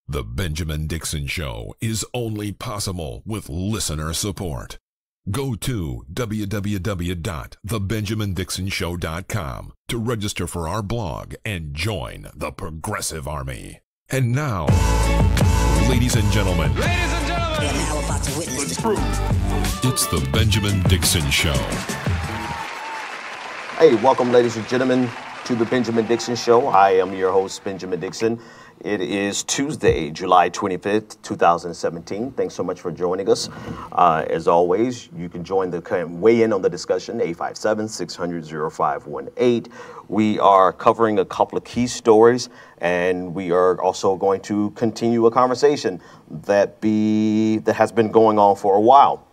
The Benjamin Dixon Show is only possible with listener support. Go to www.thebenjamindixonshow.com to register for our blog and join the Progressive Army. And now, ladies and gentlemen, we are now about to witness the truth. It's the Benjamin Dixon Show. Hey, welcome, ladies and gentlemen, to the Benjamin Dixon Show. I am your host, Benjamin Dixon. It is Tuesday, July 25th, 2017. Thanks so much for joining us. As always, you can weigh in on the discussion, 857-600-0518. We are covering a couple of key stories, and we are also going to continue a conversation that has been going on for a while.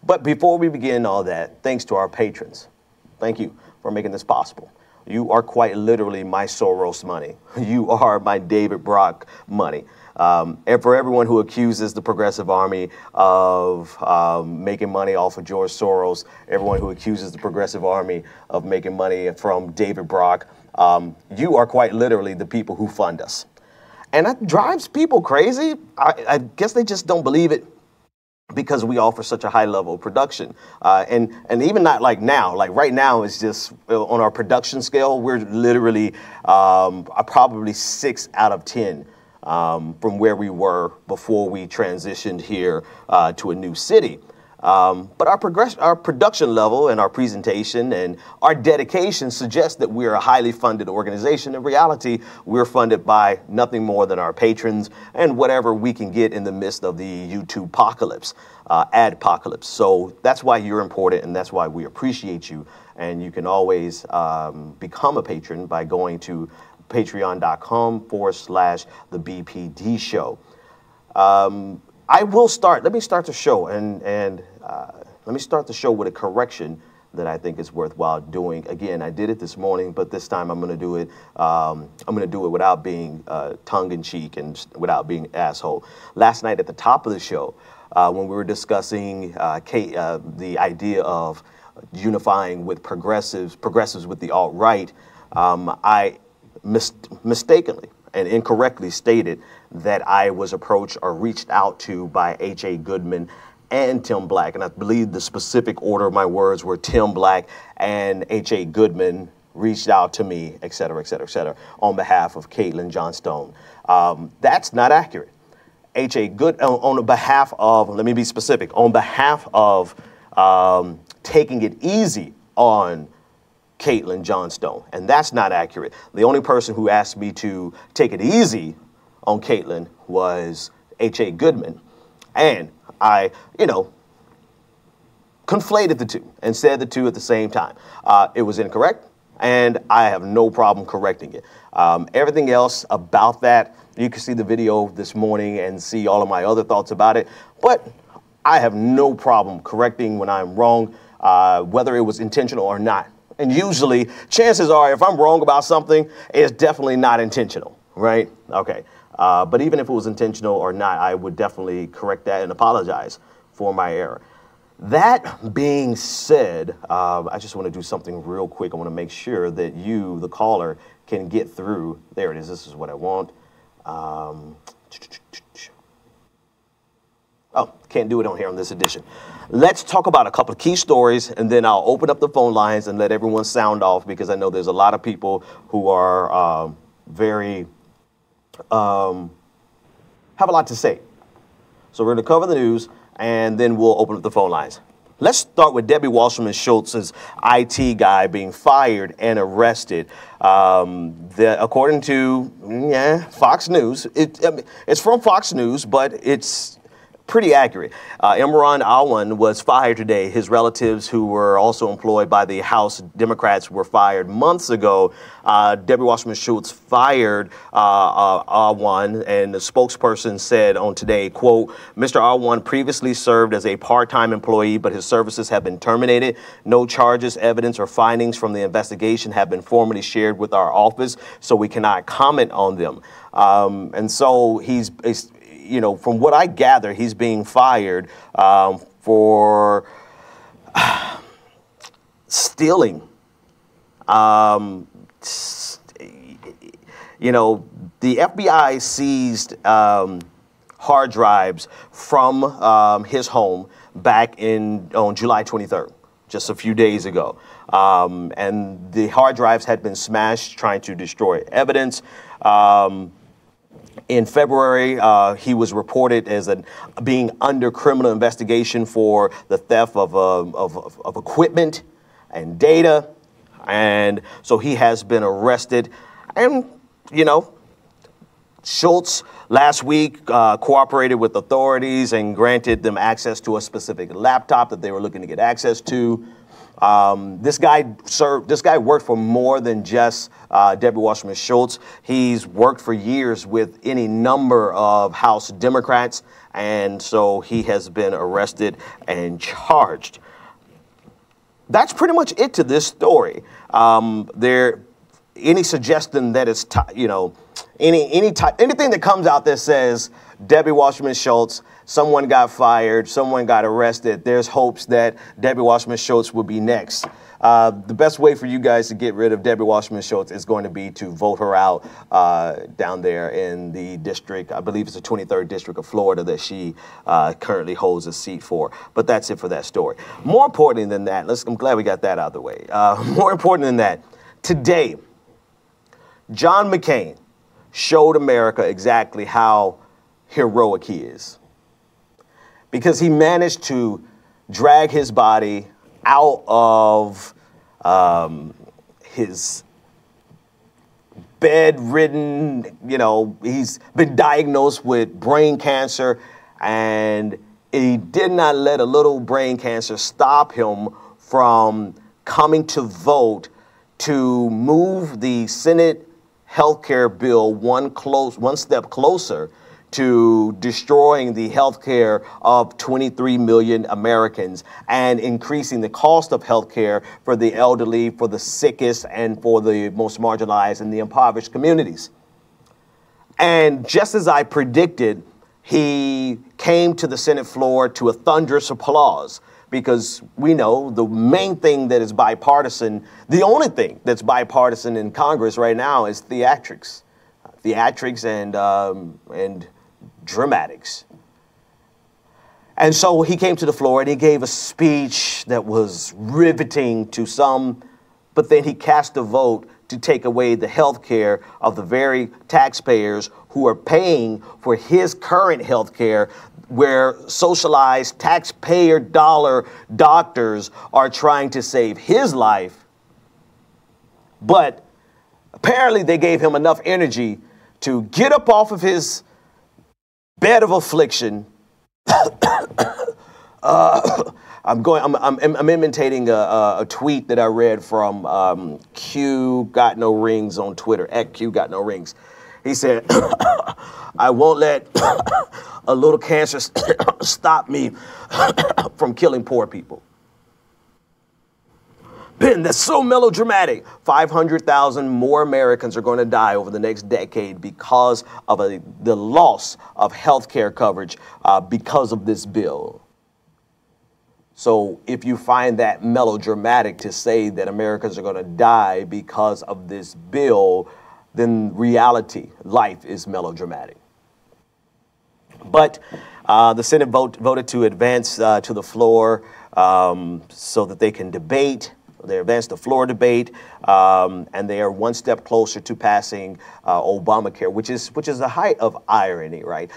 But before we begin all that, thanks to our patrons. Thank you for making this possible. You are quite literally my Soros money. You are my David Brock money. And for everyone who accuses the Progressive Army of making money off of George Soros, everyone who accuses the Progressive Army of making money from David Brock, you are quite literally the people who fund us. And that drives people crazy. I guess they just don't believe it, because we offer such a high level of production. And even not like now, like right now it's just on our production scale, we're literally probably 6 out of 10 from where we were before we transitioned here to a new city. But our production level and our presentation and our dedication suggests that we're a highly funded organization. In reality, we're funded by nothing more than our patrons and whatever we can get in the midst of the YouTube apocalypse, adpocalypse. So that's why you're important, and that's why we appreciate you. And you can always become a patron by going to patreon.com/the BPD show. Let me start the show, and let me start the show with a correction that I think is worthwhile doing. Again, I did it this morning, but this time I'm going to do it. I'm going to do it without being tongue-in-cheek and without being an asshole. Last night at the top of the show, when we were discussing the idea of unifying with progressives with the alt-right, I mistakenly and incorrectly stated that I was approached or reached out to by H.A. Goodman and Tim Black. And I believe the specific order of my words were Tim Black and H.A. Goodman reached out to me, et cetera, et cetera, et cetera, on behalf of Caitlin Johnstone. That's not accurate. H.A. Good, on behalf of, let me be specific, on behalf of taking it easy on Caitlin Johnstone, and that's not accurate. The only person who asked me to take it easy on Caitlin was H.A. Goodman, and I, conflated the two and said the two at the same time. It was incorrect, and I have no problem correcting it. Everything else about that, you can see the video this morning and see all of my other thoughts about it, but I have no problem correcting when I'm wrong, whether it was intentional or not. And usually, chances are, if I'm wrong about something, it's definitely not intentional, right? Okay. But even if it was intentional or not, I would definitely correct that and apologize for my error. That being said, I just want to do something real quick. I want to make sure that you, the caller, can get through. There it is. This is what I want. Oh, can't do it on here on this edition. Let's talk about a couple of key stories, and then I'll open up the phone lines and let everyone sound off, because I know there's a lot of people who are have a lot to say. So we're going to cover the news, and then we'll open up the phone lines. Let's start with Debbie Wasserman Schultz's IT guy being fired and arrested. According to Fox News, it's from Fox News, but it's pretty accurate. Imran Awan was fired today. His relatives, who were also employed by the House Democrats, were fired months ago. Debbie Wasserman Schultz fired Awan, and the spokesperson said on today, quote, Mr. Awan previously served as a part-time employee, but his services have been terminated. No charges, evidence, or findings from the investigation have been formally shared with our office, so we cannot comment on them. And so from what I gather, he's being fired for stealing. you know, the FBI seized hard drives from his home back on July 23rd, just a few days ago. And the hard drives had been smashed trying to destroy evidence. In February, he was reported as being under criminal investigation for the theft of equipment and data. And so he has been arrested. And, you know, Schultz last week cooperated with authorities and granted them access to a specific laptop that they were looking to get access to. This guy worked for more than just Debbie Wasserman Schultz. He's worked for years with any number of House Democrats, and so he has been arrested and charged. That's pretty much it to this story. Any suggestion that it's anything that comes out that says Debbie Wasserman Schultz, someone got fired, someone got arrested, there's hopes that Debbie Wasserman Schultz will be next. The best way for you guys to get rid of Debbie Wasserman Schultz is going to be to vote her out down there in the district. I believe it's the 23rd district of Florida that she currently holds a seat for. But that's it for that story. More important than that, I'm glad we got that out of the way. More important than that, today, John McCain showed America exactly how heroic he is, because he managed to drag his body out of his bedridden, he's been diagnosed with brain cancer, and he did not let a little brain cancer stop him from coming to vote to move the Senate healthcare bill one step closer to destroying the healthcare of 23 million Americans and increasing the cost of healthcare for the elderly, for the sickest, and for the most marginalized and the impoverished communities. And just as I predicted, he came to the Senate floor to a thunderous applause, because we know the main thing that is bipartisan, the only thing that's bipartisan in Congress right now is theatrics and dramatics. And so he came to the floor and he gave a speech that was riveting to some, but then he cast a vote to take away the health care of the very taxpayers who are paying for his current health care, where socialized taxpayer dollar doctors are trying to save his life. But apparently they gave him enough energy to get up off of his bed of affliction. I'm imitating a tweet that I read from Q Got No Rings on Twitter, at Q Got No Rings. He said, I won't let a little cancer stop me from killing poor people. Ben, that's so melodramatic. 500,000 more Americans are going to die over the next decade because of the loss of health care coverage because of this bill. So if you find that melodramatic to say that Americans are going to die because of this bill, then reality, life is melodramatic. But the Senate voted to advance to the floor so that they can debate. They advanced the floor debate, and they are one step closer to passing Obamacare, which is the height of irony, right?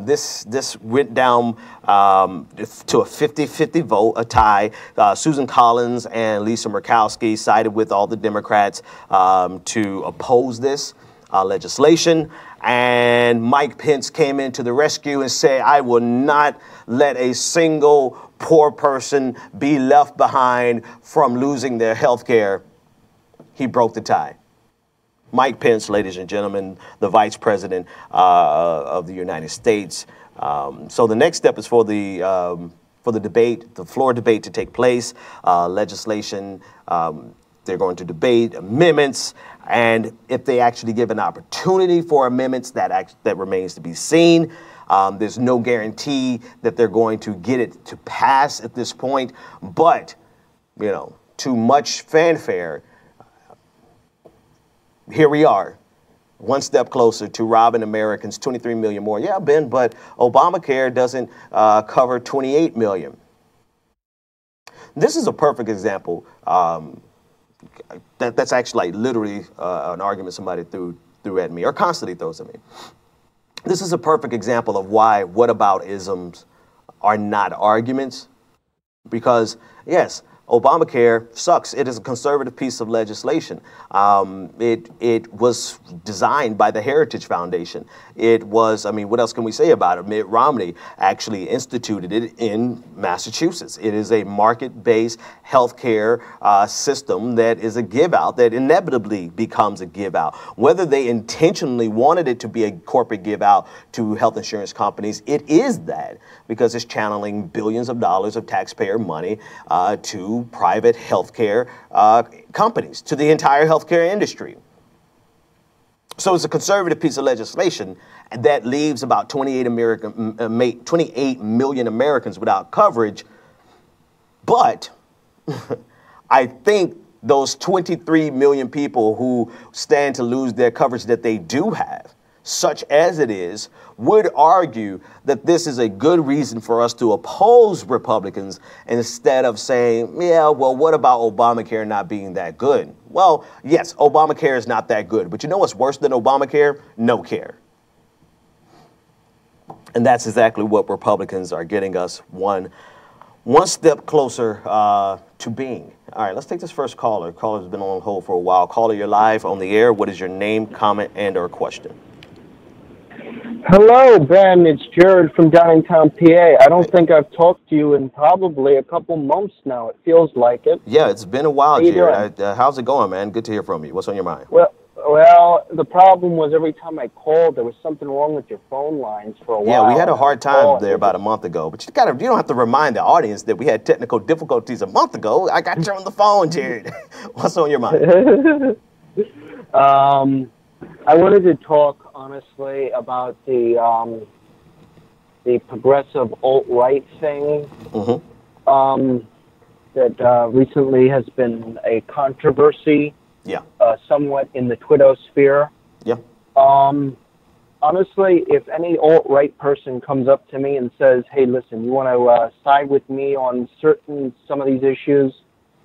This went down to a 50-50 vote, a tie. Susan Collins and Lisa Murkowski sided with all the Democrats to oppose this legislation. And Mike Pence came into the rescue and said, I will not let a single poor person be left behind from losing their health care. He broke the tie. Mike Pence, ladies and gentlemen, the Vice President of the United States. So the next step is for the debate, the floor debate, to take place. Legislation, they're going to debate amendments, and if they actually give an opportunity for amendments, that remains to be seen. There's no guarantee that they're going to get it to pass at this point, but, to much fanfare, here we are. one step closer to robbing Americans 23 million more. Yeah, Ben, but Obamacare doesn't cover 28 million. This is a perfect example. That's actually like literally an argument somebody threw at me, or constantly throws at me. This is a perfect example of why whataboutisms are not arguments. Because, yes, Obamacare sucks. It is a conservative piece of legislation. It was designed by the Heritage Foundation. It was, I mean, what else can we say about it? Mitt Romney actually instituted it in Massachusetts. It is a market-based healthcare system that is a give-out, that inevitably becomes a give-out. Whether they intentionally wanted it to be a corporate give-out to health insurance companies, it is that, because it's channeling billions of dollars of taxpayer money to private healthcare companies, to the entire healthcare industry. So it's a conservative piece of legislation that leaves about 28 million Americans without coverage. But I think those 23 million people who stand to lose their coverage that they do have, such as it is, would argue that this is a good reason for us to oppose Republicans instead of saying, yeah, well, what about Obamacare not being that good? Well, yes, Obamacare is not that good. But you know what's worse than Obamacare? No care. And that's exactly what Republicans are getting us one step closer to being. All right, let's take this first caller. Caller's been on hold for a while. Caller, you're live on the air. What is your name, comment, and or question? Hello, Ben. It's Jared from downtown PA. I don't think I've talked to you in probably a couple months now. It feels like it. Yeah, it's been a while, Jared. How's it going, man? Good to hear from you. What's on your mind? Well, the problem was every time I called, there was something wrong with your phone lines for a while. Yeah, we had a hard time there about a month ago. But you don't have to remind the audience that we had technical difficulties a month ago. I got you on the phone, Jared. What's on your mind? I wanted to talk honestly about the progressive alt-right thing that recently has been a controversy. Yeah. Somewhat in the Twitter sphere. Yeah. Honestly, if any alt-right person comes up to me and says, hey, listen, you want to side with me on some of these issues,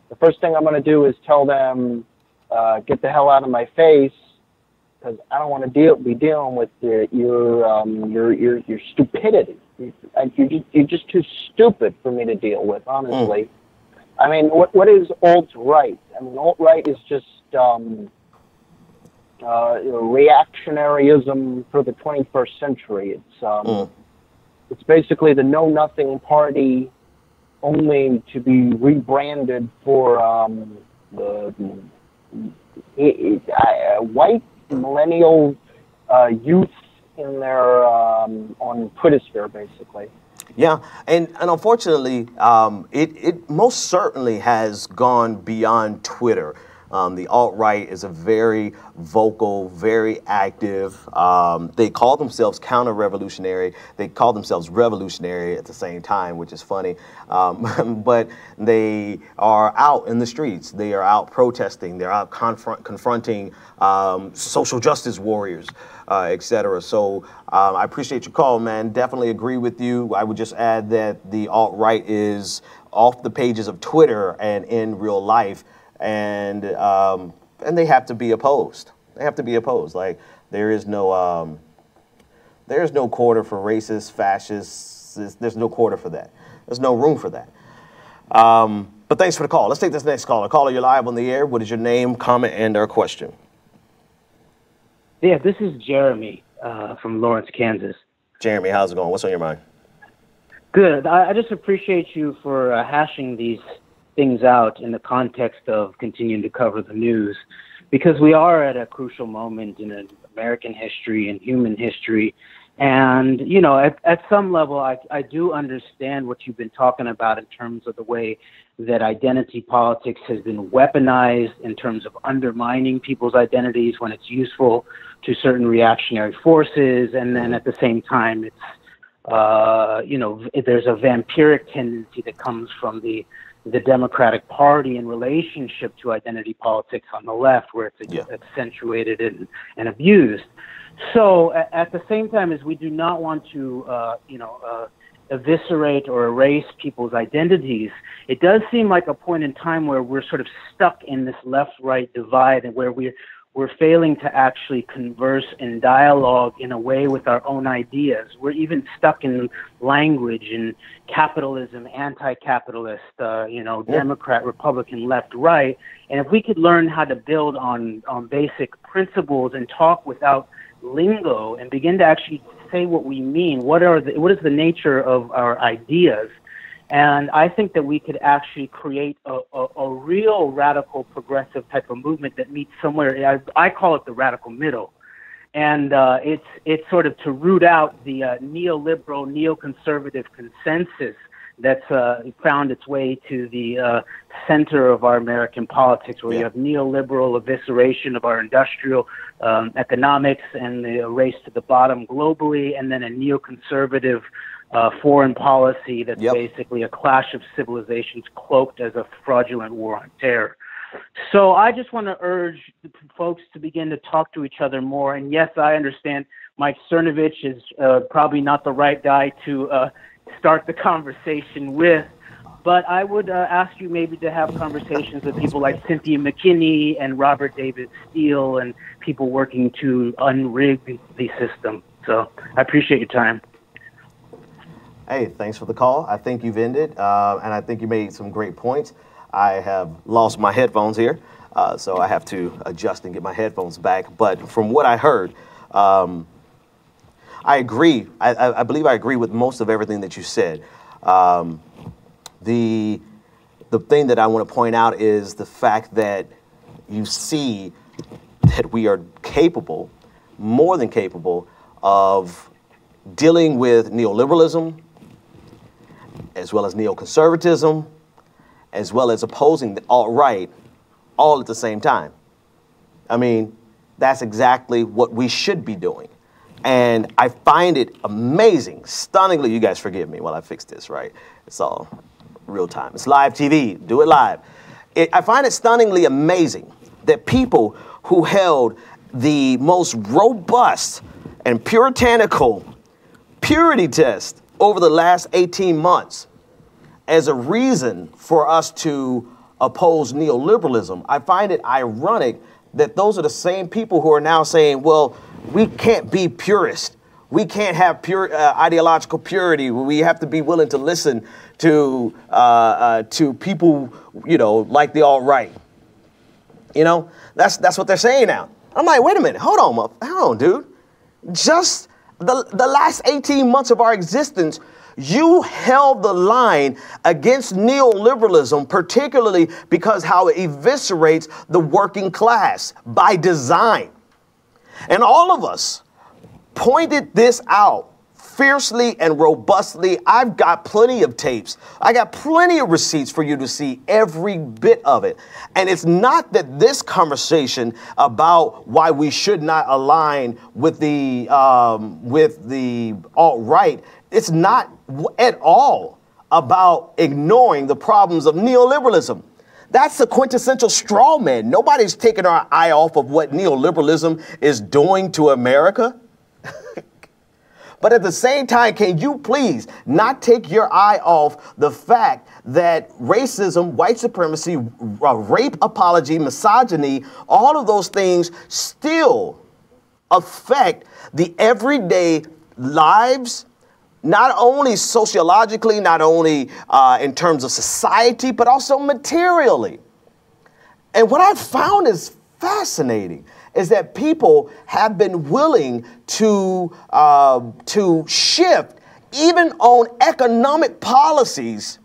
the first thing I'm going to do is tell them, get the hell out of my face, because I don't want to be dealing with your stupidity. You're just too stupid for me to deal with, honestly. I mean, what is alt-right? I mean, alt-right is just reactionaryism for the 21st century. It's basically the know-nothing party, only to be rebranded for the white millennial youth in their on Twitter sphere, basically. Yeah, and unfortunately, it most certainly has gone beyond Twitter. The alt-right is a very vocal, very active. They call themselves counter-revolutionary. They call themselves revolutionary at the same time, which is funny. But they are out in the streets. They are out protesting. They're out confronting social justice warriors, etc. So I appreciate your call, man. Definitely agree with you. I would just add that the alt-right is off the pages of Twitter and in real life. And they have to be opposed. They have to be opposed. Like there is no quarter for racists, fascists. There's no quarter for that. There's no room for that. But thanks for the call. Let's take this next caller. Caller, you're live on the air. What is your name, comment, and or question? Yeah, this is Jeremy from Lawrence, Kansas. Jeremy, how's it going? What's on your mind? Good. I just appreciate you for hashing these things out in the context of continuing to cover the news, because we are at a crucial moment in American history and human history. And, you know, at some level, I do understand what you've been talking about in terms of the way that identity politics has been weaponized in terms of undermining people's identities when it's useful to certain reactionary forces. And then at the same time, it's, you know, there's a vampiric tendency that comes from the the Democratic Party in relationship to identity politics on the left, where it's accentuated and abused. So at the same time as we do not want to, eviscerate or erase people's identities, it does seem like a point in time where we're sort of stuck in this left-right divide, and where we're failing to actually converse and dialogue in a way with our own ideas. We're even stuck in language and capitalism, anti-capitalist, Democrat, Republican, left, right. And if we could learn how to build on basic principles and talk without lingo and begin to actually say what we mean, what is the nature of our ideas, and I think that we could actually create a real radical progressive type of movement that meets somewhere. I call it the radical middle. And it's sort of to root out the neoliberal, neoconservative consensus that's found its way to the center of our American politics, where you have neoliberal evisceration of our industrial economics and the race to the bottom globally, and then a neoconservative foreign policy that's basically a clash of civilizations cloaked as a fraudulent war on terror. So I just want to urge folks to begin to talk to each other more. And yes, I understand Mike Cernovich is probably not the right guy to start the conversation with, but I would ask you maybe to have conversations with people like Cynthia McKinney and Robert David Steele and people working to unrig the system. So I appreciate your time. Hey, thanks for the call. I think you've ended, and I think you made some great points. I have lost my headphones here, so I have to adjust and get my headphones back. But from what I heard, I agree. I believe I agree with most of everything that you said. The thing that I want to point out is the fact that you see that we are capable, more than capable, of dealing with neoliberalism, as well as neoconservatism, as well as opposing the alt-right, all at the same time. I mean, that's exactly what we should be doing. And I find it amazing, stunningly, you guys forgive me while I fix this, right? It's all real time. It's live TV, do it live. I find it stunningly amazing that people who held the most robust and puritanical purity test over the last 18 months as a reason for us to oppose neoliberalism, I find it ironic that those are the same people who are now saying, well, we can't be purist. We can't have pure ideological purity. We have to be willing to listen to people, like the alt-right. That's what they're saying now. I'm like, wait a minute, hold on, dude. Just the last 18 months of our existence, you held the line against neoliberalism, particularly because how it eviscerates the working class by design. And all of us pointed this out fiercely and robustly. I've got plenty of tapes. I got plenty of receipts for you to see every bit of it. And it's not that this conversation about why we should not align with the alt-right, it's not at all about ignoring the problems of neoliberalism. That's the quintessential straw man. Nobody's taking our eye off of what neoliberalism is doing to America. But at the same time, can you please not take your eye off the fact that racism, white supremacy, rape apology, misogyny, all of those things still affect the everyday lives, not only sociologically, not only in terms of society, but also materially. And what I've found is fascinating is that people have been willing to shift even on economic policies,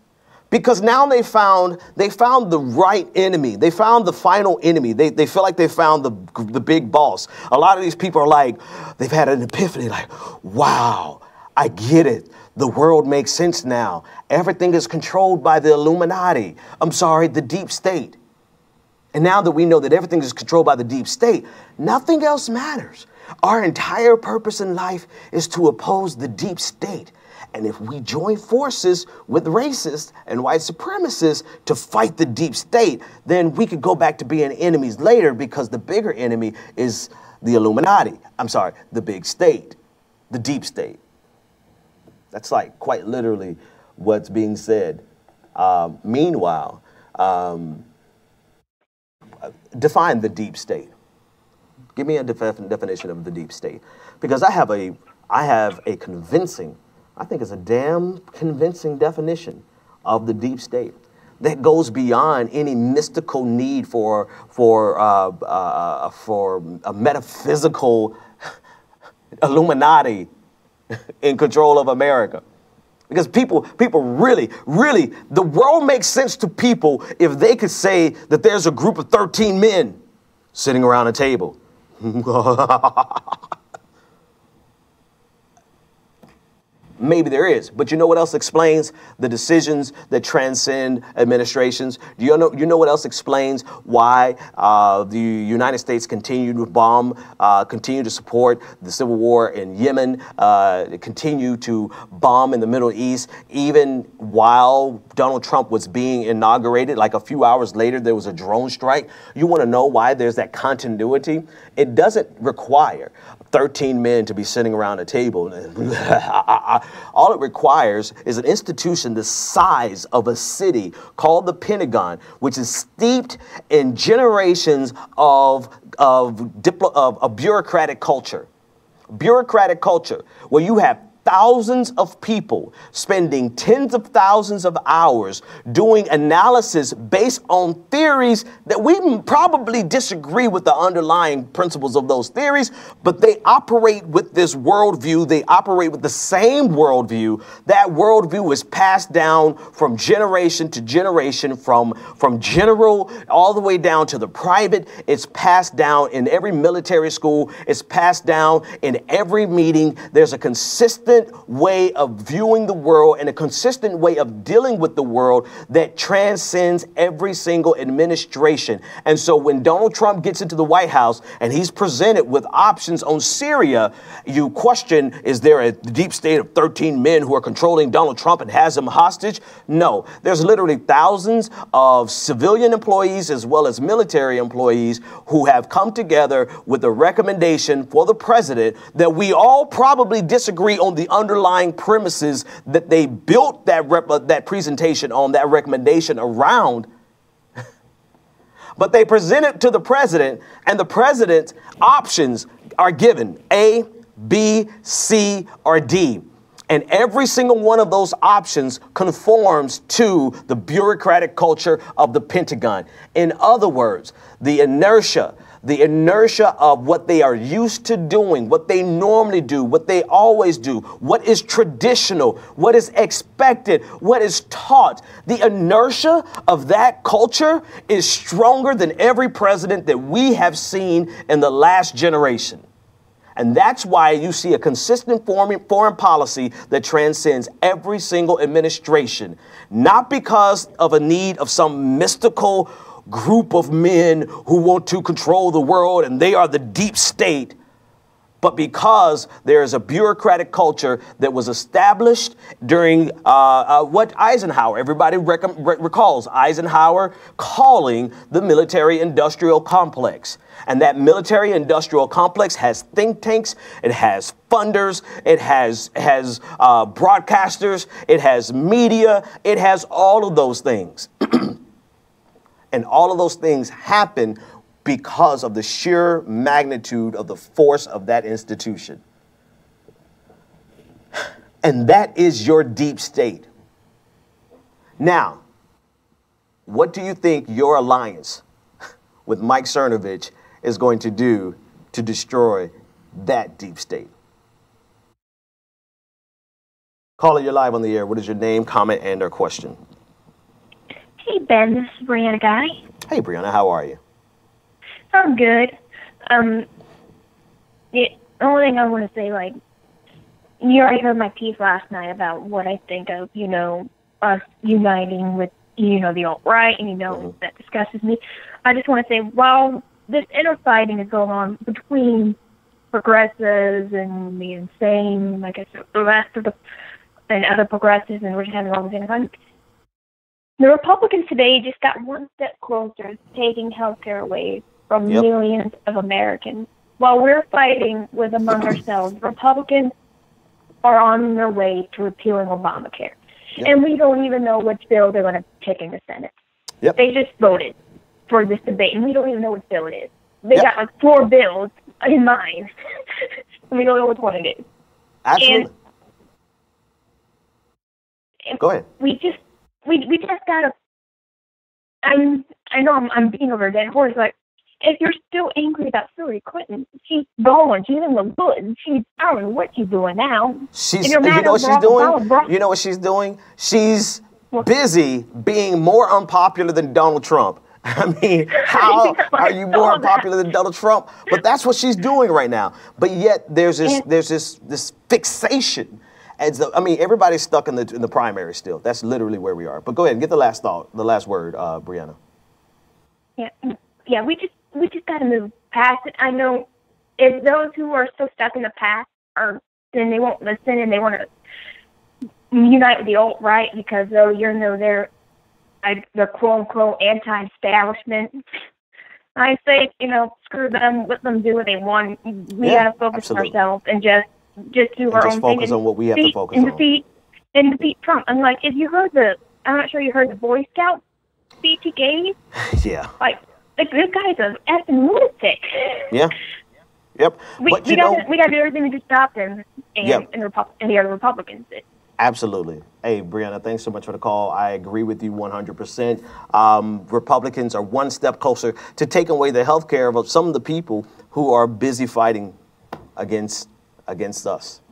because now they found the right enemy. They found the final enemy. They feel like they found the big boss. A lot of these people are like, they've had an epiphany, like, wow, I get it. The world makes sense now. Everything is controlled by the Illuminati. I'm sorry, the deep state. And now that we know that everything is controlled by the deep state, nothing else matters. Our entire purpose in life is to oppose the deep state. And if we join forces with racists and white supremacists to fight the deep state, then we could go back to being enemies later, because the bigger enemy is the Illuminati. I'm sorry, the big state, the deep state. That's like quite literally what's being said. Meanwhile, define the deep state. Give me a definition of the deep state, because I have a convincing, I think it's a damn convincing definition of the deep state that goes beyond any mystical need for a metaphysical Illuminati in control of America. Because people really, the world makes sense to people if they could say that there's a group of 13 men sitting around a table. Maybe there is, but you know what else explains the decisions that transcend administrations? Do you know what else explains why the United States continue to bomb, continue to support the civil war in Yemen, continue to bomb in the Middle East, even while Donald Trump was being inaugurated? Like a few hours later, there was a drone strike. You want to know why there's that continuity? It doesn't require 13 men to be sitting around a table. All it requires is an institution the size of a city called the Pentagon, which is steeped in generations of bureaucratic culture. Bureaucratic culture, where you have thousands of people spending tens of thousands of hours doing analysis based on theories that we probably disagree with the underlying principles of those theories, but they operate with this worldview. They operate with the same worldview. That worldview is passed down from generation to generation, from general all the way down to the private. It's passed down in every military school. It's passed down in every meeting. There's a consistent way of viewing the world and a consistent way of dealing with the world that transcends every single administration. And so when Donald Trump gets into the White House and he's presented with options on Syria, you question, is there a deep state of 13 men who are controlling Donald Trump and has him hostage? No, there's literally thousands of civilian employees as well as military employees who have come together with a recommendation for the president that we all probably disagree on the underlying premises that they built that presentation on, that recommendation around. But they present it to the president, and the president's options are given: A, B, C, or D. And every single one of those options conforms to the bureaucratic culture of the Pentagon. In other words, the inertia of what they are used to doing, what they normally do, what they always do, what is traditional, what is expected, what is taught. The inertia of that culture is stronger than every president that we have seen in the last generation. And that's why you see a consistent foreign policy that transcends every single administration, not because of a need of some mystical group of men who want to control the world and they are the deep state, but because there is a bureaucratic culture that was established during what Eisenhower, everybody recalls Eisenhower calling the military-industrial complex. And that military-industrial complex has think tanks, it has funders, it has broadcasters, it has media, it has all of those things. And all of those things happen because of the sheer magnitude of the force of that institution. And that is your deep state. Now, what do you think your alliance with Mike Cernovich is going to do to destroy that deep state? Caller, you're live on the air. What is your name, comment, and/or question? Hey, Ben, this is Brianna Guy. Hey, Brianna, how are you? I'm good. The only thing I want to say, you already heard my piece last night about what I think of, us uniting with, the alt-right, and, that disgustes me. I just want to say, while this infighting is going on between progressives and the insane, like I said, the rest of and other progressives, and we're just having all this infighting, the Republicans today just got one step closer to taking health care away from millions of Americans. While we're fighting with among ourselves, Republicans are on their way to repealing Obamacare. Yep. And we don't even know which bill they're going to pick in the Senate. Yep. They just voted for this debate, and we don't even know which bill it is. They got like 4 bills in mind, and we don't know which one it is. Absolutely. And go ahead. We just gotta. I know I'm being over a dead horse. Like, if you're still angry about Hillary Clinton, she's gone. She's in the woods. I don't know what she's doing now. You know what she's doing? You know what she's doing? She's busy being more unpopular than Donald Trump. I mean, how are you more unpopular than Donald Trump? But that's what she's doing right now. But yet there's this fixation. And so, I mean, everybody's stuck in the primary still. That's literally where we are. But go ahead and get the last word, Brianna. Yeah. We just got to move past it. I know if those who are still stuck in the past then they won't listen, and they want to unite with the alt-right because they're quote unquote anti-establishment. I say, screw them, let them do what they want. We gotta focus on ourselves and just do our own thing. Focus on what we have to focus on. And defeat Trump. And like, if you heard I'm not sure you heard the Boy Scout speech he gave. Yeah. Like this guy's an effing lunatic. Yeah. Yep. We gotta do everything to stop him and the other Republicans. Absolutely. Hey, Brianna, thanks so much for the call. I agree with you 100%. Republicans are one step closer to taking away the health care of some of the people who are busy fighting against us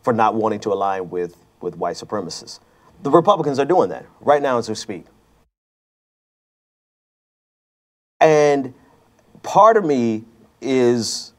for not wanting to align with white supremacists. The Republicans are doing that right now as we speak. And part of me is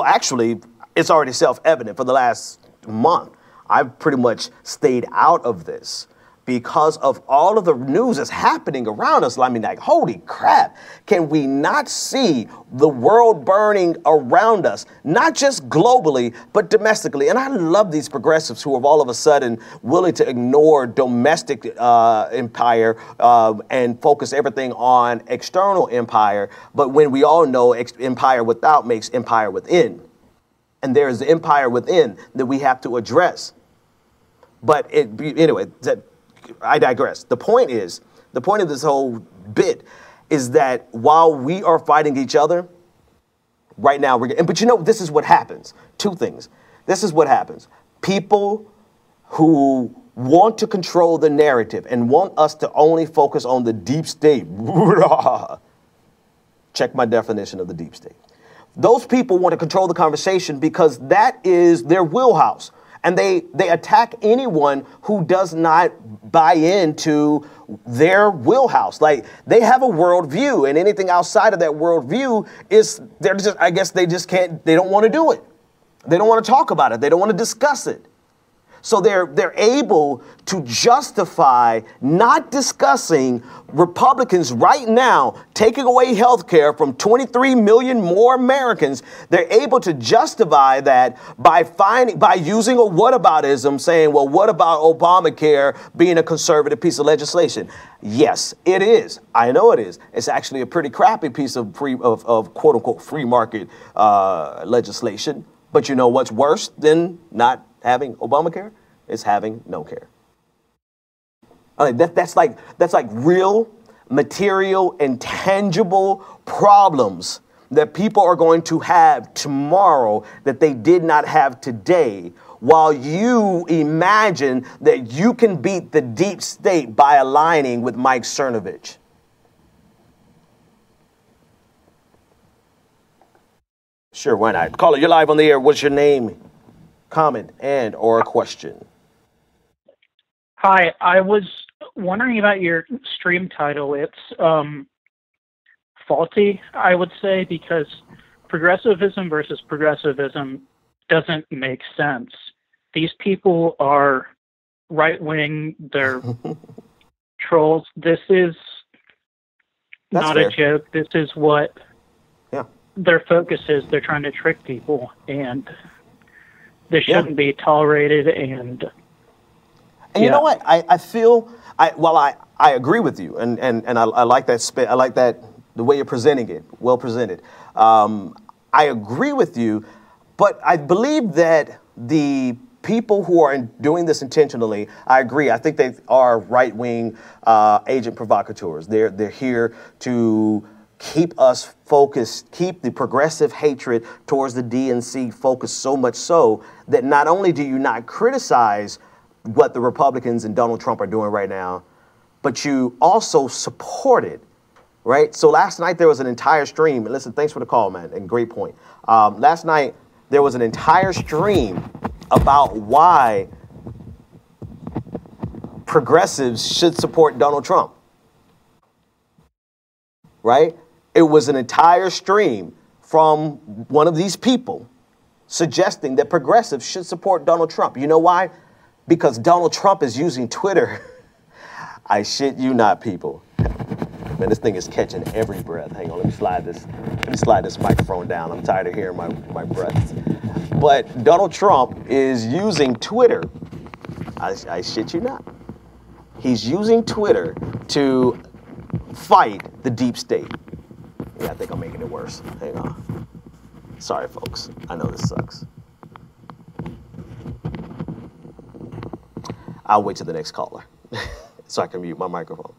actually, it's already self-evident for the last month. I've pretty much stayed out of this because of all of the news that's happening around us. I mean, like, holy crap, can we not see the world burning around us, not just globally, but domestically? And I love these progressives who are all of a sudden willing to ignore domestic empire and focus everything on external empire. But when we all know empire without makes empire within. And there is the empire within that we have to address. But anyway, I digress. The point of this whole bit is that while we are fighting each other right now, but this is what happens. 2 things. This is what happens. People who want to control the narrative and want us to only focus on the deep state. Check my definition of the deep state. Those people want to control the conversation because that is their wheelhouse. And they attack anyone who does not buy into their wheelhouse. Like, they have a worldview, and anything outside of that worldview they don't want to do it. They don't want to talk about it. They don't want to discuss it. So they're able to justify not discussing Republicans right now taking away health care from 23 million more Americans. They're able to justify that by using a whataboutism, saying, well, what about Obamacare being a conservative piece of legislation? Yes, it is. I know it is. It's actually a pretty crappy piece of quote unquote free market legislation. But you know what's worse than not having Obamacare? Is having no care. I mean, that's like real, material, and tangible problems that people are going to have tomorrow that they did not have today, while you imagine that you can beat the deep state by aligning with Mike Cernovich. Sure, why not? Caller, you're live on the air. What's your name, comment, and or a question? Hi, I was wondering about your stream title. It's faulty, I would say, because progressivism versus progressivism doesn't make sense. These people are right-wing, they're trolls. This is That's not fair. a joke. This is what Yeah. their focus is. They're trying to trick people, and this shouldn't be tolerated. And you know what? I feel I agree with you, and I like that I like that the way you're presenting it, well presented. I agree with you, but I believe that the people who are doing this intentionally, I agree. I think they are right-wing agent provocateurs. They're here to keep us focused, keep the progressive hatred towards the DNC focused so much so that not only do you not criticize what the Republicans and Donald Trump are doing right now, but you also support it, right? So last night there was an entire stream. And listen, thanks for the call, man, and great point. Last night there was an entire stream about why progressives should support Donald Trump, right? It was an entire stream from one of these people suggesting that progressives should support Donald Trump. You know why? Because Donald Trump is using Twitter. I shit you not, people. Man, this thing is catching every breath. Hang on, let me slide this microphone down. I'm tired of hearing my breaths. But Donald Trump is using Twitter. I shit you not. He's using Twitter to fight the deep state. Yeah, I think I'm making it worse. Hang on. Sorry, folks. I know this sucks. I'll wait till the next caller so I can mute my microphone.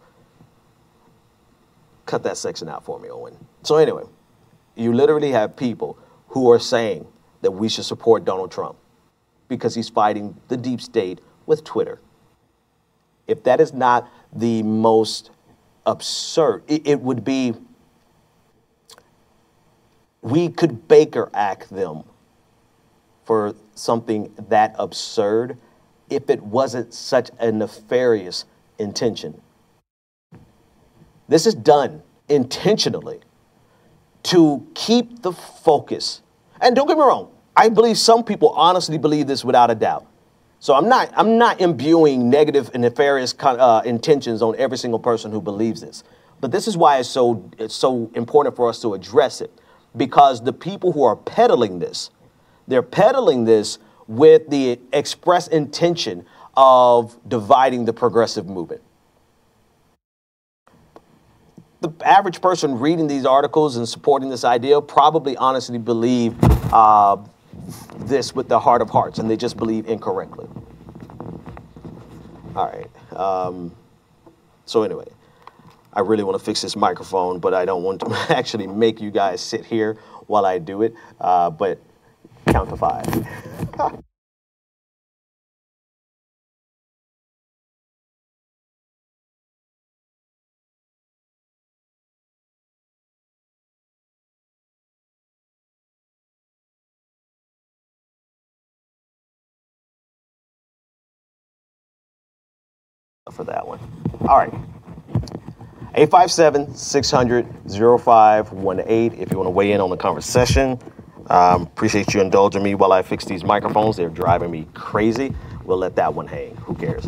Cut that section out for me, Owen. So anyway, you literally have people who are saying that we should support Donald Trump because he's fighting the deep state with Twitter. If that is not the most absurd, it would be, we could Baker Act them for something that absurd if it wasn't such a nefarious intention. This is done intentionally to keep the focus. And don't get me wrong, I believe some people honestly believe this without a doubt. So I'm not imbuing negative and nefarious intentions on every single person who believes this. But this is why it's so important for us to address it, because the people who are peddling this, they're peddling this with the express intention of dividing the progressive movement. The average person reading these articles and supporting this idea probably honestly believe this with the heart of hearts, and they just believe incorrectly. All right. So anyway, I really want to fix this microphone, but I don't want to actually make you guys sit here while I do it. But count to 5. For that one. All right. 857-600-0518 if you want to weigh in on the conversation. Appreciate you indulging me while I fix these microphones. They're driving me crazy. We'll let that one hang. Who cares?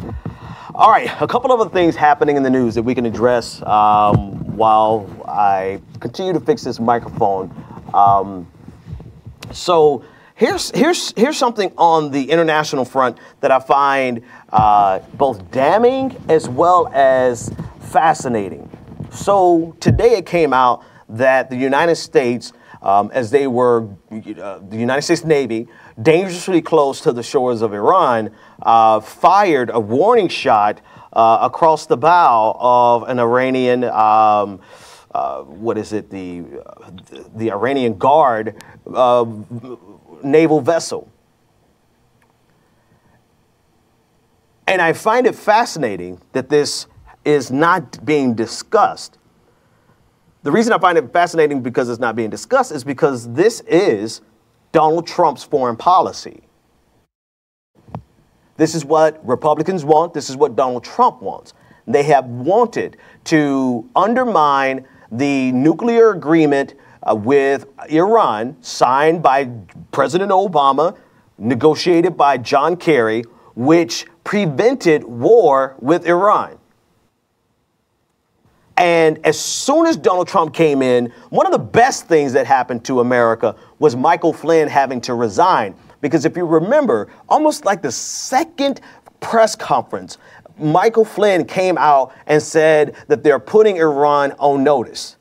All right. A couple of other things happening in the news that we can address while I continue to fix this microphone. So here's something on the international front that I find both damning as well as fascinating. So today it came out that the United States, as they were, the United States Navy, dangerously close to the shores of Iran, fired a warning shot across the bow of an Iranian, the Iranian Guard naval vessel. And I find it fascinating that this is not being discussed. The reason I find it fascinating because it's not being discussed is because this is Donald Trump's foreign policy. This is what Republicans want. This is what Donald Trump wants. They have wanted to undermine the nuclear agreement with Iran, signed by President Obama, negotiated by John Kerry, which prevented war with Iran. And as soon as Donald Trump came in, one of the best things that happened to America was Michael Flynn having to resign. Because if you remember, almost like the second press conference, Michael Flynn came out and said that they're putting Iran on notice,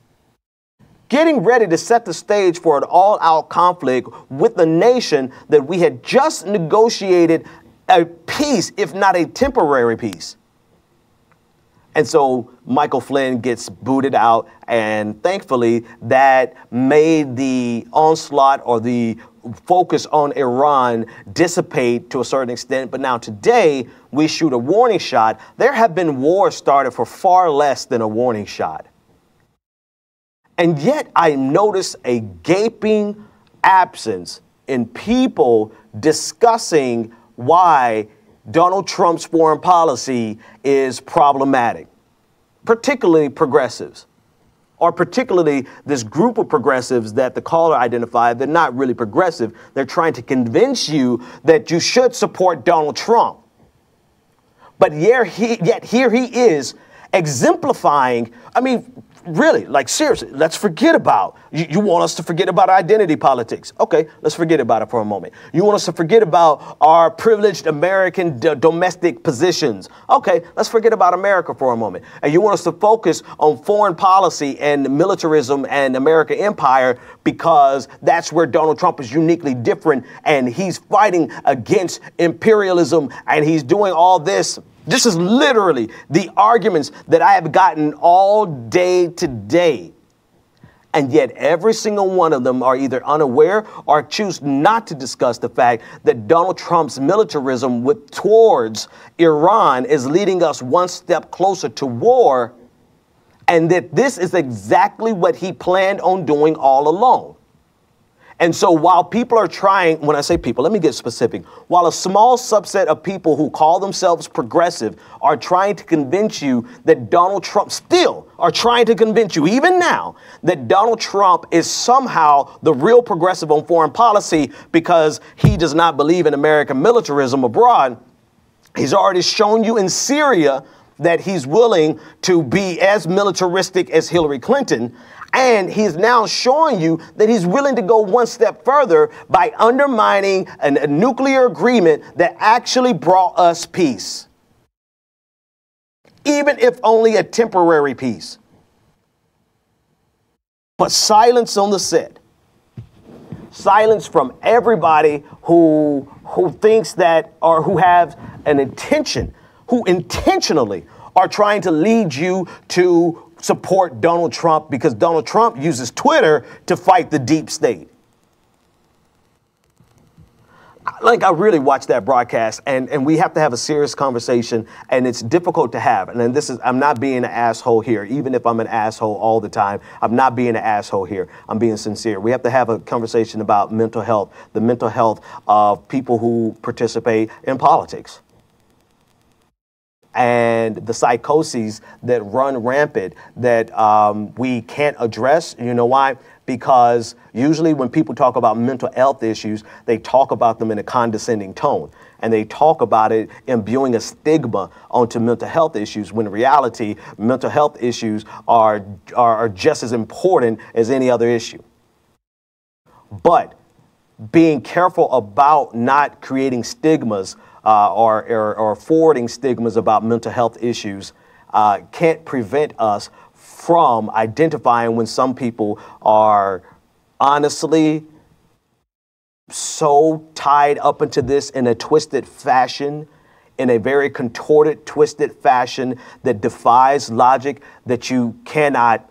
getting ready to set the stage for an all-out conflict with the nation that we had just negotiated a peace, if not a temporary peace. And so Michael Flynn gets booted out, and thankfully that made the onslaught or the focus on Iran dissipate to a certain extent. But now today we shoot a warning shot. There have been wars started for far less than a warning shot. And yet I notice a gaping absence in people discussing why Donald Trump's foreign policy is problematic, particularly progressives, or particularly this group of progressives that the caller identified. They're not really progressive. They're trying to convince you that you should support Donald Trump. But yet here he is exemplifying, I mean, really, like seriously, let's forget about, you want us to forget about identity politics. Okay, let's forget about it for a moment. You want us to forget about our privileged American domestic positions. Okay, let's forget about America for a moment. And you want us to focus on foreign policy and militarism and American empire because that's where Donald Trump is uniquely different, and he's fighting against imperialism, and he's doing all this. This is literally the arguments that I have gotten all day today. And yet every single one of them are either unaware or choose not to discuss the fact that Donald Trump's militarism towards Iran is leading us one step closer to war, and that this is exactly what he planned on doing all along. And so while people are trying, when I say people, let me get specific. While a small subset of people who call themselves progressive are trying to convince you that Donald Trump, still are trying to convince you, even now, that Donald Trump is somehow the real progressive on foreign policy because he does not believe in American militarism abroad, he's already shown you in Syria that he's willing to be as militaristic as Hillary Clinton. And he's now showing you that he's willing to go one step further by undermining a nuclear agreement that actually brought us peace, even if only a temporary peace. But silence on the set. Silence from everybody who thinks that, or who have an intention, who intentionally are trying to lead you to support Donald Trump because Donald Trump uses Twitter to fight the deep state. Like, I really watched that broadcast, and we have to have a serious conversation, and it's difficult to have. And then I'm not being an asshole here. Even if I'm an asshole all the time, I'm not being an asshole here. I'm being sincere. We have to have a conversation about mental health, the mental health of people who participate in politics, and the psychoses that run rampant that we can't address. You know why? Because usually when people talk about mental health issues, they talk about them in a condescending tone, and they talk about it imbuing a stigma onto mental health issues, when in reality, mental health issues are just as important as any other issue. But being careful about not creating stigmas or forwarding stigmas about mental health issues can't prevent us from identifying when some people are honestly so tied up into this in a twisted fashion, in a very contorted, twisted fashion that defies logic, that you cannot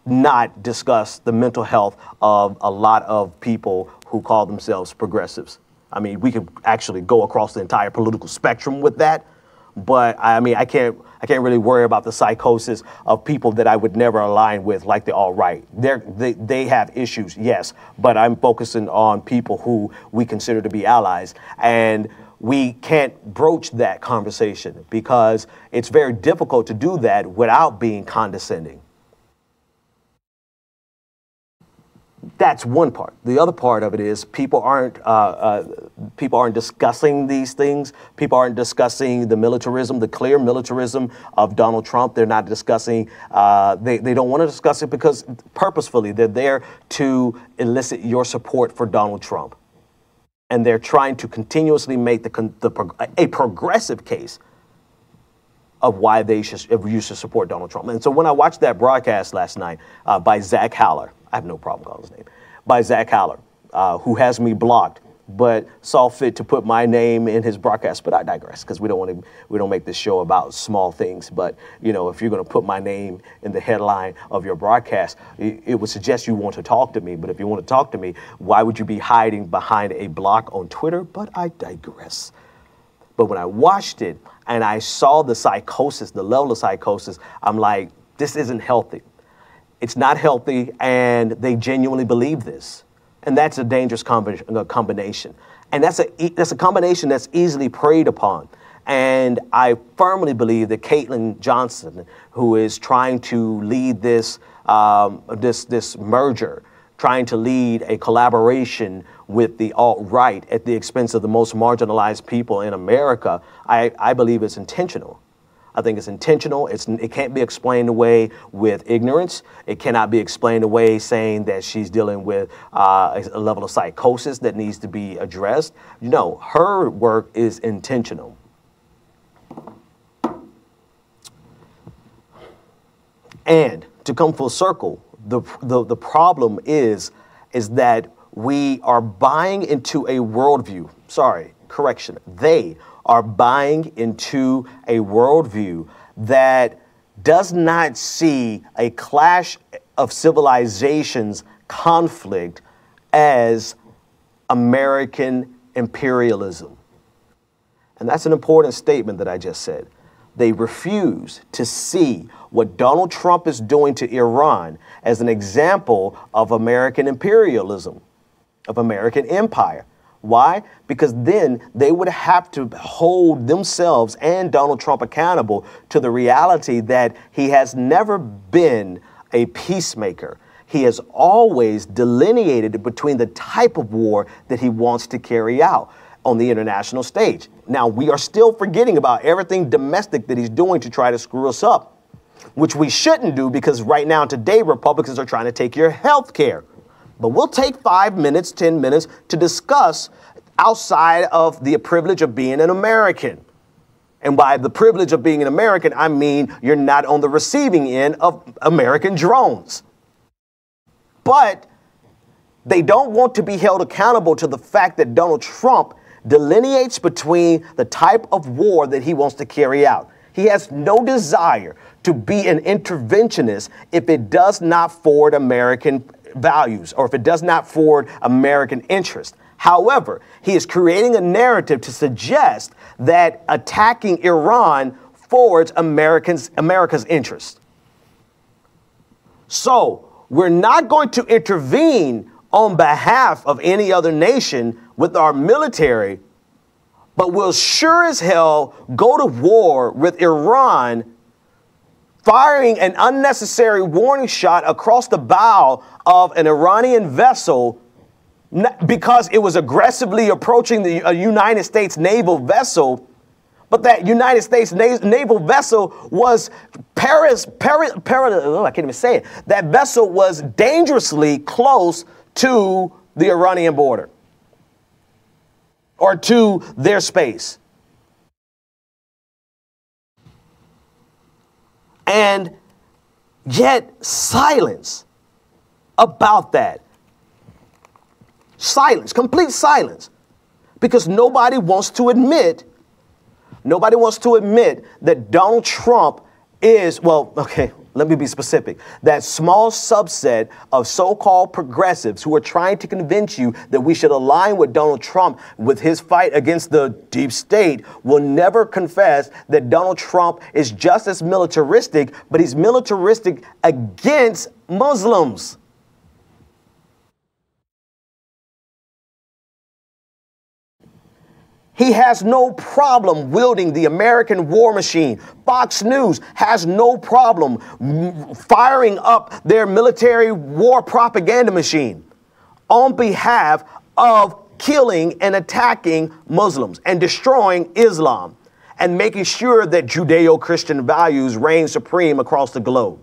not discuss the mental health of a lot of people who call themselves progressives. I mean, we could actually go across the entire political spectrum with that, but I mean, I can't really worry about the psychosis of people that I would never align with, like the alt-right. They have issues, yes, but I'm focusing on people who we consider to be allies, and we can't broach that conversation because it's very difficult to do that without being condescending. That's one part. The other part of it is people aren't discussing these things. People aren't discussing the militarism, the clear militarism of Donald Trump. They're not discussing. They don't want to discuss it because purposefully they're there to elicit your support for Donald Trump, and they're trying to continuously make a progressive case of why you should support Donald Trump. And so when I watched that broadcast last night by Zach Haller, I have no problem calling his name, by Zach Haller, who has me blocked, but saw fit to put my name in his broadcast. But I digress, because we don't make this show about small things. But you know, if you're going to put my name in the headline of your broadcast, it would suggest you want to talk to me. But if you want to talk to me, why would you be hiding behind a block on Twitter? But I digress. But when I watched it and I saw the psychosis, the level of psychosis, I'm like, this isn't healthy. It's not healthy, and they genuinely believe this. And that's a dangerous combination. And that's a combination that's easily preyed upon. And I firmly believe that Caitlin Johnson, who is trying to lead this merger, trying to lead a collaboration with the alt-right at the expense of the most marginalized people in America, I believe it's intentional. I think it's intentional. It can't be explained away with ignorance. It cannot be explained away saying that she's dealing with a level of psychosis that needs to be addressed. No, her work is intentional. And to come full circle, the problem is that we are buying into a worldview. Sorry, correction. They are buying into a worldview that does not see a clash of civilizations conflict as American imperialism. And that's an important statement that I just said. They refuse to see what Donald Trump is doing to Iran as an example of American imperialism, of American empire. Why? Because then they would have to hold themselves and Donald Trump accountable to the reality that he has never been a peacemaker. He has always delineated between the type of war that he wants to carry out on the international stage. Now, we are still forgetting about everything domestic that he's doing to try to screw us up, which we shouldn't do, because right now today Republicans are trying to take your health care. But we'll take 5 minutes, 10 minutes to discuss outside of the privilege of being an American. And by the privilege of being an American, I mean you're not on the receiving end of American drones. But they don't want to be held accountable to the fact that Donald Trump delineates between the type of war that he wants to carry out. He has no desire to be an interventionist if it does not forward American values or if it does not forward American interest. However, he is creating a narrative to suggest that attacking Iran forwards America's interest. So we're not going to intervene on behalf of any other nation with our military, but we'll sure as hell go to war with Iran, firing an unnecessary warning shot across the bow of an Iranian vessel because it was aggressively approaching the United States naval vessel. But that United States naval vessel was I can't even say it. That vessel was dangerously close to the Iranian border or to their space. And yet silence about that. Silence, complete silence, because nobody wants to admit that Donald Trump is, well, okay, let me be specific. That small subset of so-called progressives who are trying to convince you that we should align with Donald Trump with his fight against the deep state will never confess that Donald Trump is just as militaristic, but he's militaristic against Muslims. He has no problem wielding the American war machine. Fox News has no problem firing up their military war propaganda machine. on behalf of killing and attacking Muslims and destroying Islam and making sure that Judeo-Christian values reign supreme across the globe.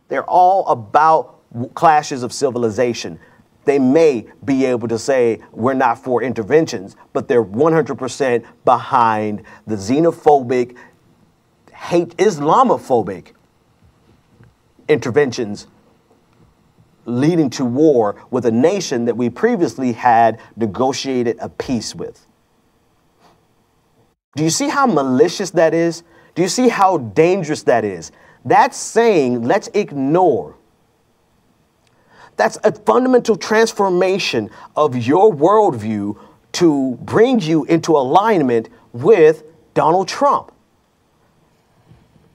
They're all about clashes of civilization. They may be able to say we're not for interventions, but they're 100% behind the xenophobic, hate Islamophobic interventions leading to war with a nation that we previously had negotiated a peace with. Do you see how malicious that is? Do you see how dangerous that is? That's saying, let's ignore. That's a fundamental transformation of your worldview to bring you into alignment with Donald Trump.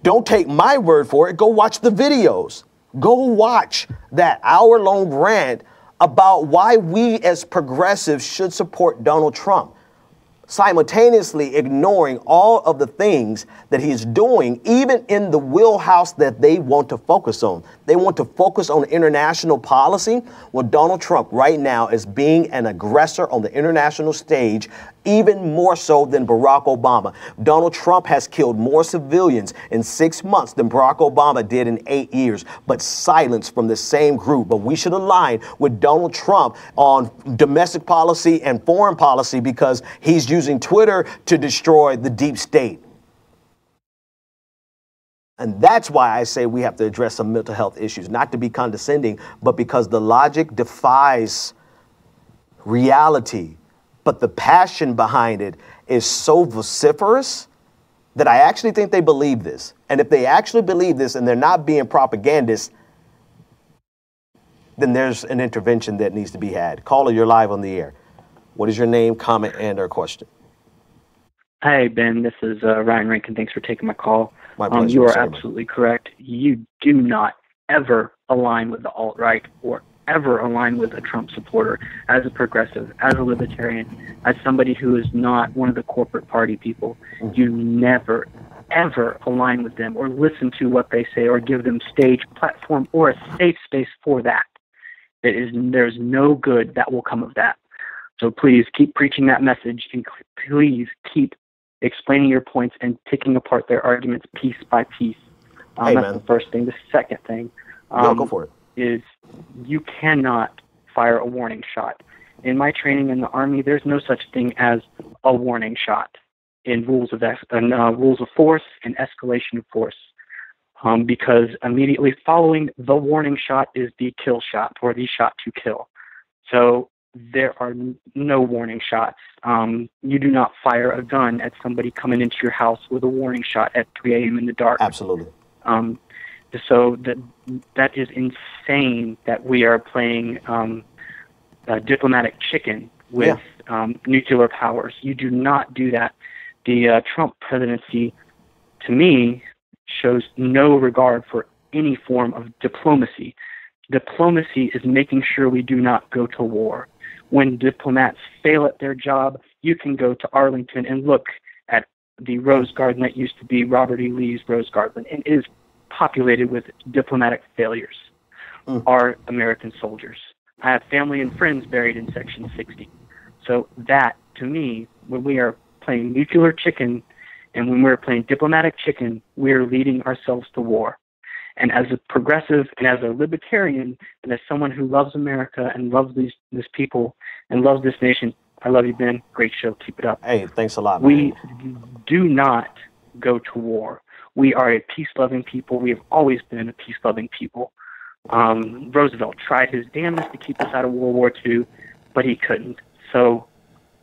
Don't take my word for it. Go watch the videos. Go watch that hour-long rant about why we as progressives should support Donald Trump, simultaneously ignoring all of the things that he's doing, even in the wheelhouse that they want to focus on. They want to focus on international policy. Well, Donald Trump right now is being an aggressor on the international stage, even more so than Barack Obama. Donald Trump has killed more civilians in 6 months than Barack Obama did in 8 years, but silence from the same group. But we should align with Donald Trump on domestic policy and foreign policy because he's using Twitter to destroy the deep state. And that's why I say we have to address some mental health issues, not to be condescending, but because the logic defies reality. But the passion behind it is so vociferous that I actually think they believe this. And if they actually believe this and they're not being propagandists, then there's an intervention that needs to be had. Caller, you're live on the air. What is your name, comment, and or question? Hi, Ben. This is Ryan Rankin. Thanks for taking my call. My pleasure. You are absolutely correct. You do not ever align with the alt-right or ever align with a Trump supporter as a progressive, as a libertarian, as somebody who is not one of the corporate party people. You never, ever align with them or listen to what they say or give them stage, platform, or a safe space for that. There's no good that will come of that. So please keep preaching that message and please keep explaining your points and picking apart their arguments piece by piece. That's the first thing. The second thing go for it. Is you cannot fire a warning shot. In my training in the Army, there's no such thing as a warning shot in rules of force and escalation of force, because immediately following the warning shot is the kill shot or the shot to kill. So there are no warning shots. You do not fire a gun at somebody coming into your house with a warning shot at 3 a.m. in the dark. Absolutely. So that is insane that we are playing diplomatic chicken with nuclear powers. You do not do that. The Trump presidency, to me, shows no regard for any form of diplomacy. Diplomacy is making sure we do not go to war. When diplomats fail at their job, you can go to Arlington and look at the Rose Garden that used to be Robert E. Lee's Rose Garden, and it is populated with diplomatic failures. Are American soldiers. I have family and friends buried in Section 60. So that, to me, when we are playing nuclear chicken and when we're playing diplomatic chicken, we're leading ourselves to war. And as a progressive and as a libertarian and as someone who loves America and loves this people and loves this nation, I love you, Ben. Great show. Keep it up. Hey, thanks a lot, man. We do not go to war. We are a peace-loving people. We have always been a peace-loving people. Roosevelt tried his damnedest to keep us out of World War II, but he couldn't. So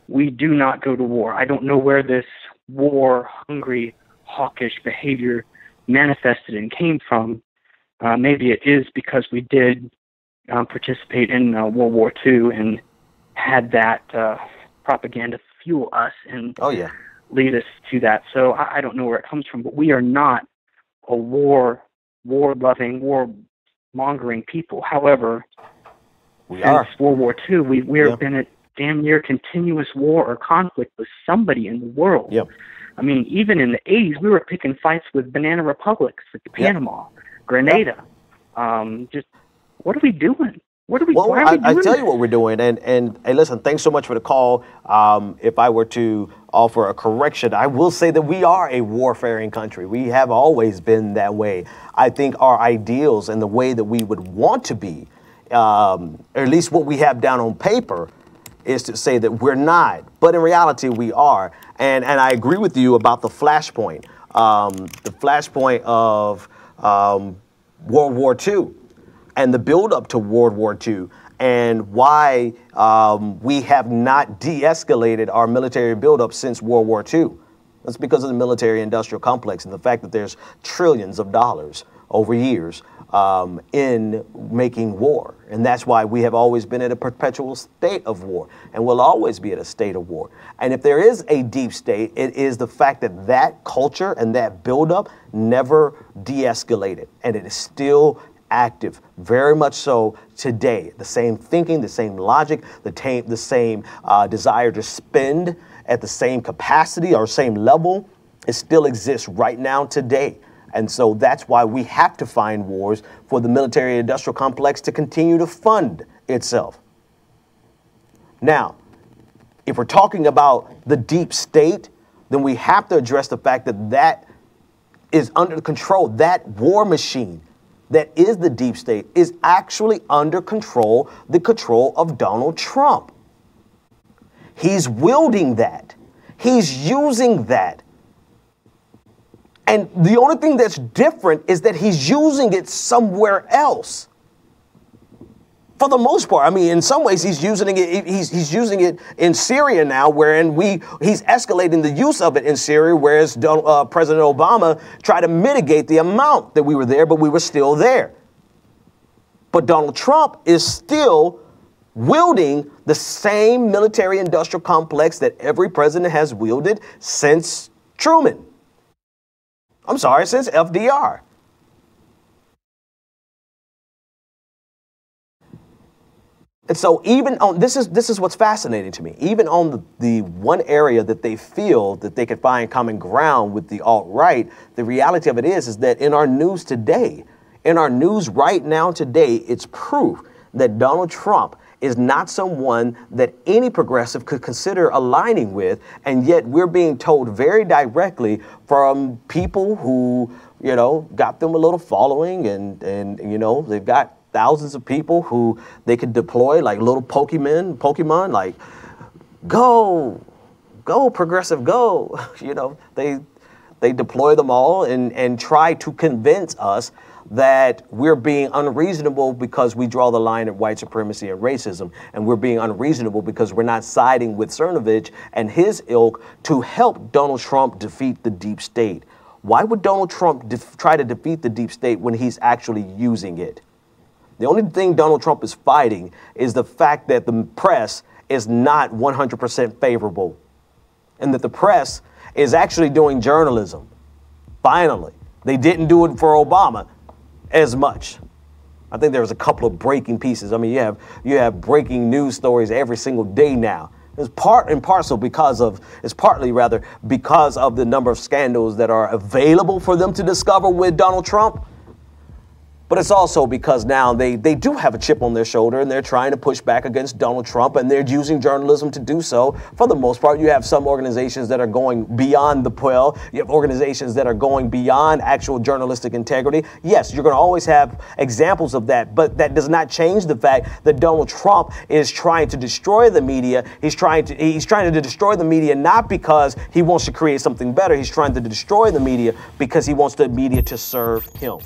we do not go to war. I don't know where this war-hungry, hawkish behavior manifested and came from. Maybe it is because we did participate in World War II and had that propaganda fuel us and lead us to that. So I don't know where it comes from, but we are not a war-loving, war-mongering people. However, since World War II, we have been at damn near continuous war or conflict with somebody in the world. I mean, even in the 80s, we were picking fights with banana republics like Panama, Grenada. Just what are we doing? What are we? Well, why are we I doing tell this? you what we're doing, and hey, listen, thanks so much for the call. If I were to offer a correction, I will say that we are a warfaring country. We have always been that way. I think our ideals and the way that we would want to be, or at least what we have down on paper, is to say that we're not, but in reality we are. And I agree with you about the flashpoint of World War II. And the buildup to World War II, and why we have not de-escalated our military buildup since World War II. That's because of the military-industrial complex and the fact that there's trillions of dollars over years in making war. And that's why we have always been at a perpetual state of war, and will always be at a state of war. And if there is a deep state, it is the fact that that culture and that buildup never de-escalated, and it is still active, very much so today. The same thinking, the same logic, the same desire to spend at the same capacity or same level, it still exists right now today. And so that's why we have to find wars for the military-industrial complex to continue to fund itself. Now, if we're talking about the deep state, then we have to address the fact that that is under control. That war machine that is the deep state is actually under control, the control of Donald Trump. He's wielding that. He's using that. And the only thing that's different is that he's using it somewhere else. For the most part, I mean, in some ways, he's using it. He's using it in Syria now, wherein he's escalating the use of it in Syria, whereas President Obama tried to mitigate the amount that we were there, but we were still there. But Donald Trump is still wielding the same military-industrial complex that every president has wielded since Truman. I'm sorry, since FDR. And so even on, this is what's fascinating to me, even on the one area that they feel that they could find common ground with the alt-right, the reality of it is that in our news today, in our news right now today, it's proof that Donald Trump is not someone that any progressive could consider aligning with, and yet we're being told very directly from people who, you know, got them a little following, and you know, they've got thousands of people who they could deploy like little Pokemon, like, go, progressive, go. You know, they deploy them all and try to convince us that we're being unreasonable because we draw the line at white supremacy and racism, and we're being unreasonable because we're not siding with Cernovich and his ilk to help Donald Trump defeat the deep state. Why would Donald Trump try to defeat the deep state when he's actually using it? The only thing Donald Trump is fighting is the fact that the press is not 100% favorable, and that the press is actually doing journalism. Finally, they didn't do it for Obama as much. I think there's a couple of breaking pieces. I mean, you have breaking news stories every single day now. It's partly because of the number of scandals that are available for them to discover with Donald Trump. But it's also because now they do have a chip on their shoulder, and they're trying to push back against Donald Trump, and they're using journalism to do so. For the most part, you have some organizations that are going beyond the pale. You have organizations that are going beyond actual journalistic integrity. Yes, you're going to always have examples of that, but that does not change the fact that Donald Trump is trying to destroy the media. He's trying to destroy the media not because he wants to create something better. He's trying to destroy the media because he wants the media to serve him.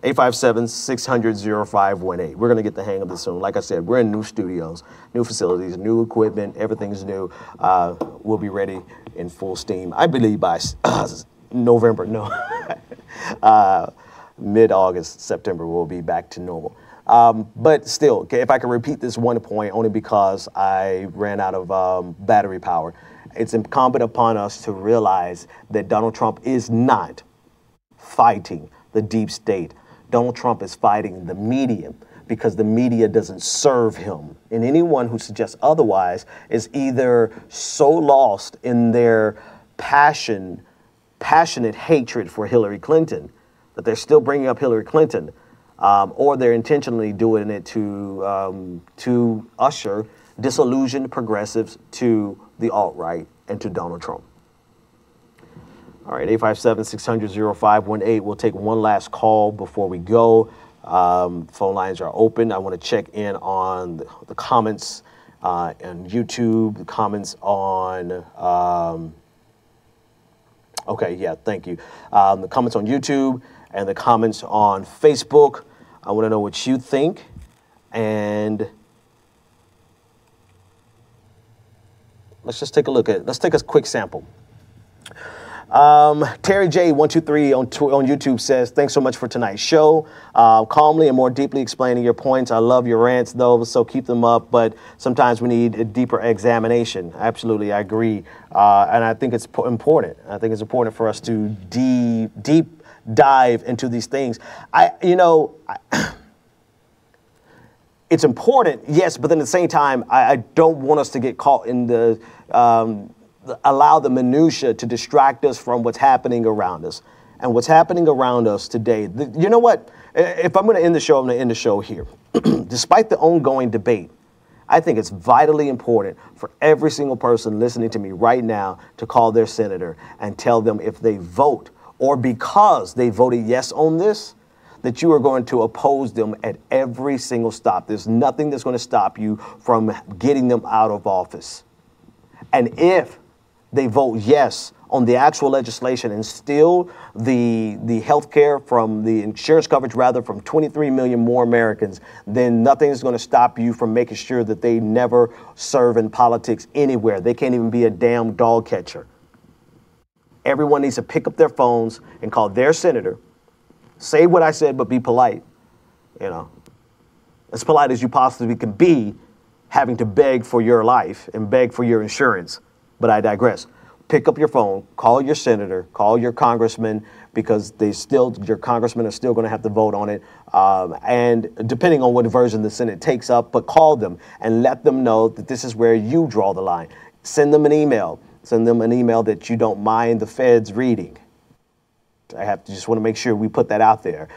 (857-600-0518). We're going to get the hang of this soon. Like I said, we're in new studios, new facilities, new equipment. Everything's new. We'll be ready in full steam, I believe, by November. No, mid-August, September, we'll be back to normal. But still, if I can repeat this one point, only because I ran out of battery power. it's incumbent upon us to realize that Donald Trump is not fighting the deep state. Donald Trump is fighting the media because the media doesn't serve him. And anyone who suggests otherwise is either so lost in their passionate hatred for Hillary Clinton that they're still bringing up Hillary Clinton, or they're intentionally doing it to usher disillusioned progressives to the alt-right and to Donald Trump. All right, 857-600-0518. We'll take one last call before we go. Phone lines are open. I want to check in on the comments on YouTube, the comments on, okay, yeah, thank you. The comments on YouTube and the comments on Facebook. I want to know what you think. And let's just take a look at, let's take a quick sample. Terry J123 on YouTube says, thanks so much for tonight's show. Calmly and more deeply explaining your points. I love your rants, though, so keep them up. But sometimes we need a deeper examination. Absolutely, I agree. And I think it's important. I think it's important for us to deep dive into these things. It's important, yes, but then at the same time, I don't want us to get caught in the allow the minutia to distract us from what's happening around us. And what's happening around us today, you know what? If I'm going to end the show, I'm going to end the show here. Despite the ongoing debate, I think it's vitally important for every single person listening to me right now to call their senator and tell them if they vote or because they voted yes on this, that you are going to oppose them at every single stop. There's nothing that's going to stop you from getting them out of office. And if they vote yes on the actual legislation and steal the health care from the insurance coverage, rather, from 23 million more Americans, then nothing is going to stop you from making sure that they never serve in politics anywhere. They can't even be a damn dog catcher. Everyone needs to pick up their phones and call their senator. Say what I said, but be polite. As polite as you possibly can be, having to beg for your life and beg for your insurance. But I digress. Pick up your phone, call your senator, call your congressman, because your congressmen are still going to have to vote on it. And depending on what version the Senate takes up, but call them and let them know that this is where you draw the line. Send them an email. Send them an email that you don't mind the feds reading. I just want to make sure we put that out there.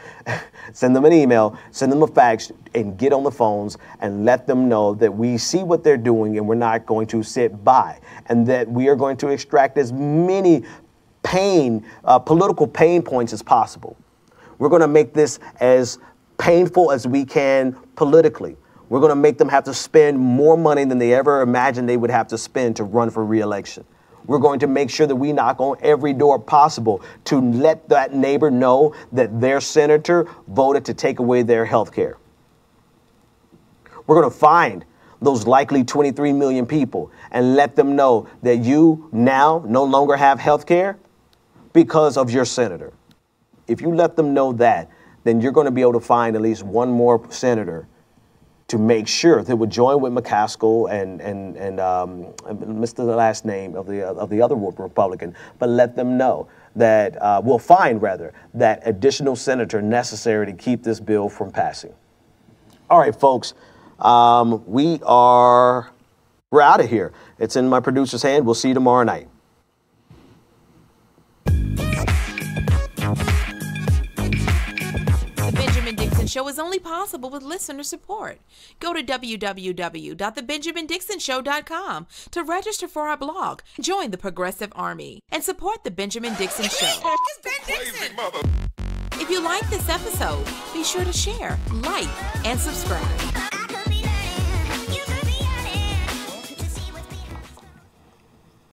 Send them an email, send them a fax, and get on the phones and let them know that we see what they're doing and we're not going to sit by, and that we are going to extract as many political pain points as possible. We're going to make this as painful as we can politically. We're going to make them have to spend more money than they ever imagined they would have to spend to run for re-election. We're going to make sure that we knock on every door possible to let that neighbor know that their senator voted to take away their health care. We're going to find those likely 23 million people and let them know that you now no longer have health care because of your senator. If you let them know that, then you're going to be able to find at least one more senator to make sure they would join with McCaskill and Mr. the last name of the other Republican, but let them know that we'll find that additional senator necessary to keep this bill from passing. All right, folks, we're out of here. It's in my producer's hand. We'll see you tomorrow night. Show is only possible with listener support. Go to www.thebenjamindixonshow.com to register for our blog, join the Progressive Army, and support The Benjamin Dixon Show. It's Ben Dixon! If you like this episode, be sure to share, like, and subscribe.